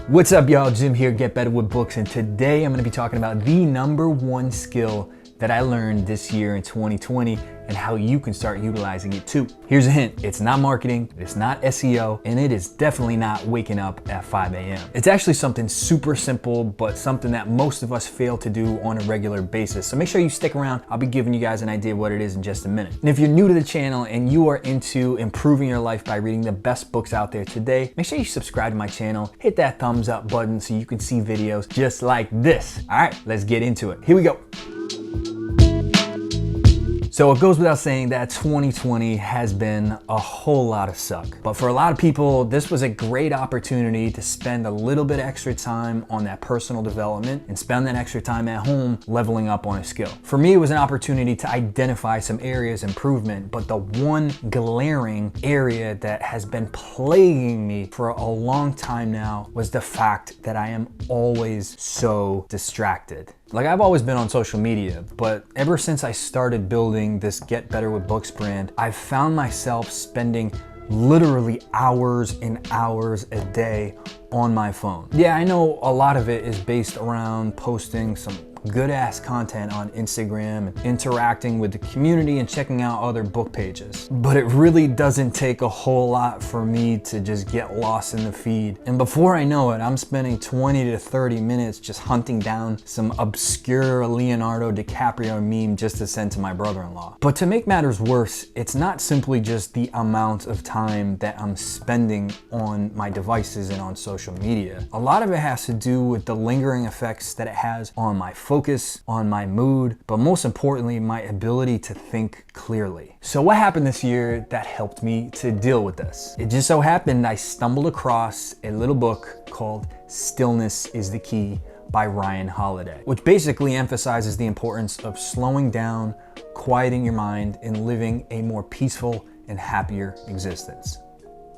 What's up, y'all? Jim here, Get Better with Books, and today I'm going to be talking about the #1 skill that I learned this year in 2020 and how you can start utilizing it too. Here's a hint. It's not marketing, it's not SEO, and it is definitely not waking up at 5 a.m. It's actually something super simple, but something that most of us fail to do on a regular basis. So make sure you stick around. I'll be giving you guys an idea of what it is in just a minute. And if you're new to the channel and you are into improving your life by reading the best books out there today, make sure you subscribe to my channel, hit that thumbs up button so you can see videos just like this. All right, let's get into it. Here we go. So it goes without saying that 2020 has been a whole lot of suck. But for a lot of people, this was a great opportunity to spend a little bit extra time on that personal development and spend that extra time at home leveling up on a skill. For me, it was an opportunity to identify some areas of improvement, but the one glaring area that has been plaguing me for a long time now was the fact that I am always so distracted. Like, I've always been on social media, but ever since I started building this Get Better with Books brand, I've found myself spending literally hours and hours a day on my phone. Yeah, I know a lot of it is based around posting some good ass content on Instagram and interacting with the community and checking out other book pages. But it really doesn't take a whole lot for me to just get lost in the feed. And before I know it, I'm spending 20 to 30 minutes just hunting down some obscure Leonardo DiCaprio meme just to send to my brother-in-law. But to make matters worse, it's not simply just the amount of time that I'm spending on my devices and on social media. A lot of it has to do with the lingering effects that it has on my focus, on my mood, but most importantly, my ability to think clearly. So what happened this year that helped me to deal with this? It just so happened I stumbled across a little book called Stillness Is The Key by Ryan Holiday, which basically emphasizes the importance of slowing down, quieting your mind, and living a more peaceful and happier existence.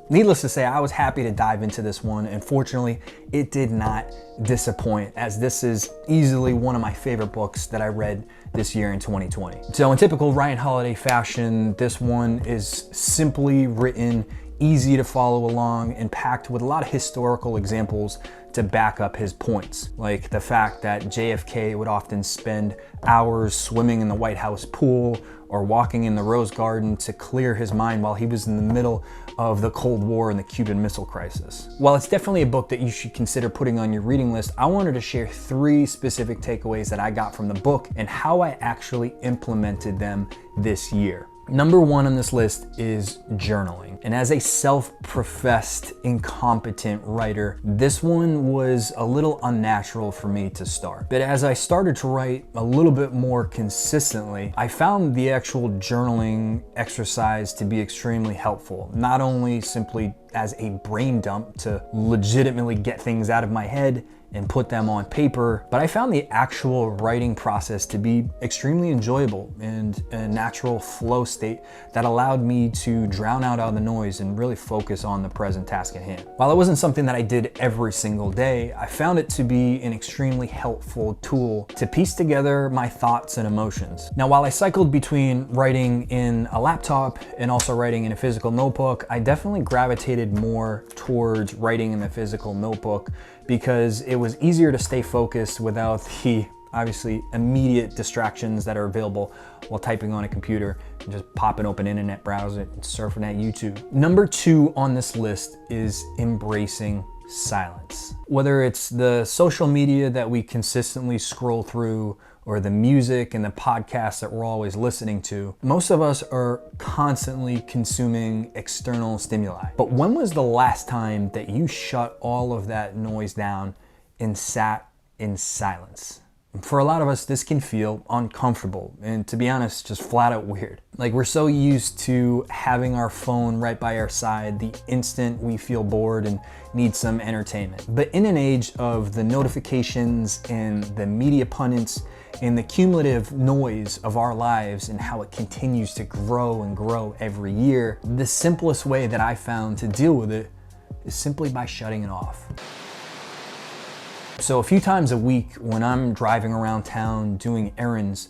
Needless to say, I was happy to dive into this one, and fortunately, it did not disappoint, as this is easily one of my favorite books that I read this year in 2020. So in typical Ryan Holiday fashion, this one is simply written, easy to follow along, and packed with a lot of historical examples to back up his points, like the fact that JFK would often spend hours swimming in the White House pool or walking in the Rose Garden to clear his mind while he was in the middle of the Cold War and the Cuban Missile Crisis. While it's definitely a book that you should consider putting on your reading list, I wanted to share 3 specific takeaways that I got from the book and how I actually implemented them this year. #1 on this list is journaling. And as a self-professed incompetent writer, this one was a little unnatural for me to start. But as I started to write a little bit more consistently, I found the actual journaling exercise to be extremely helpful. Not only simply as a brain dump to legitimately get things out of my head and put them on paper, but I found the actual writing process to be extremely enjoyable and a natural flow state that allowed me to drown out all the noise and really focus on the present task at hand. While it wasn't something that I did every single day, I found it to be an extremely helpful tool to piece together my thoughts and emotions. Now, while I cycled between writing in a laptop and also writing in a physical notebook, I definitely gravitated more towards writing in the physical notebook because it was easier to stay focused without the obviously immediate distractions that are available while typing on a computer and just popping open an internet browser and surfing at YouTube. #2 on this list is embracing silence. Whether it's the social media that we consistently scroll through or the music and the podcasts that we're always listening to, most of us are constantly consuming external stimuli. But when was the last time that you shut all of that noise down and sat in silence? For a lot of us, this can feel uncomfortable and, to be honest, just flat out weird. Like, we're so used to having our phone right by our side the instant we feel bored and need some entertainment. But in an age of the notifications and the media pundits and the cumulative noise of our lives and how it continues to grow and grow every year, the simplest way that I found to deal with it is simply by shutting it off. So a few times a week when I'm driving around town doing errands,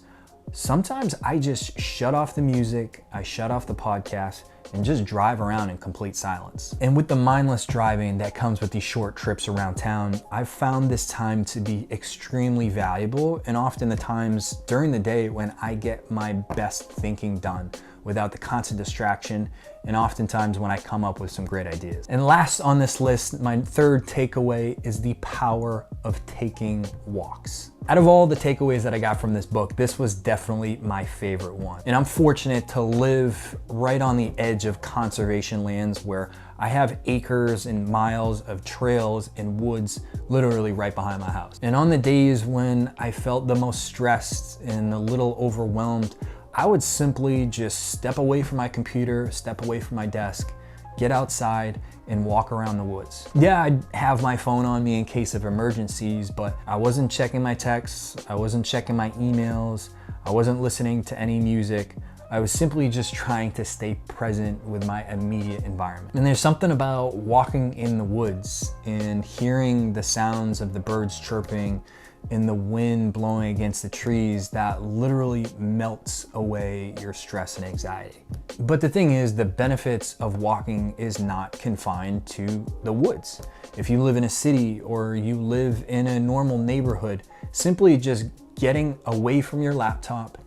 sometimes I just shut off the music, I shut off the podcast, and just drive around in complete silence. And with the mindless driving that comes with these short trips around town, I've found this time to be extremely valuable, and often the times during the day when I get my best thinking done without the constant distraction, and oftentimes when I come up with some great ideas. And last on this list, my third takeaway is the power of taking walks. Out of all the takeaways that I got from this book, this was definitely my favorite one. And I'm fortunate to live right on the edge of conservation lands where I have acres and miles of trails and woods literally right behind my house. And on the days when I felt the most stressed and a little overwhelmed, I would simply just step away from my computer, step away from my desk, get outside and walk around the woods. Yeah, I'd have my phone on me in case of emergencies, but I wasn't checking my texts, I wasn't checking my emails, I wasn't listening to any music. I was simply just trying to stay present with my immediate environment. And there's something about walking in the woods and hearing the sounds of the birds chirping and the wind blowing against the trees that literally melts away your stress and anxiety. But the thing is, the benefits of walking is not confined to the woods. If you live in a city or you live in a normal neighborhood, simply just getting away from your laptop,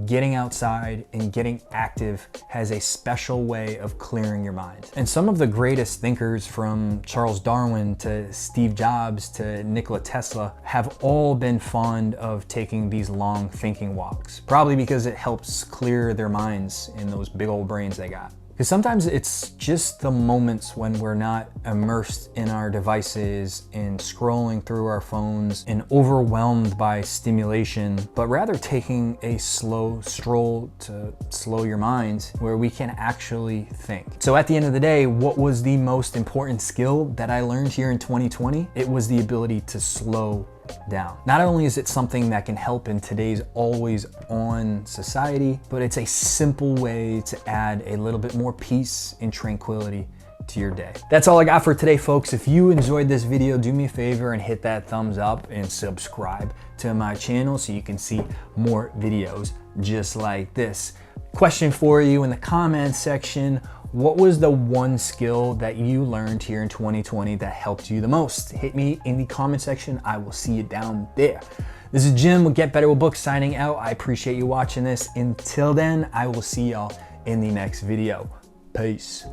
getting outside and getting active has a special way of clearing your mind. And some of the greatest thinkers, from Charles Darwin to Steve Jobs to Nikola Tesla, have all been fond of taking these long thinking walks, probably because it helps clear their minds in those big old brains they got. Because sometimes it's just the moments when we're not immersed in our devices and scrolling through our phones and overwhelmed by stimulation, but rather taking a slow stroll to slow your mind where we can actually think. So at the end of the day, what was the most important skill that I learned here in 2020? It was the ability to slow down. Not only is it something that can help in today's always on society, but it's a simple way to add a little bit more peace and tranquility to your day. That's all I got for today, folks. If you enjoyed this video, do me a favor and hit that thumbs up and subscribe to my channel so you can see more videos just like this. Question for you in the comments section: what was the one skill that you learned here in 2020 that helped you the most? Hit me in the comment section. I will see you down there. This is Jim with Get Better with Books signing out. I appreciate you watching this. Until then, I will see y'all in the next video. Peace.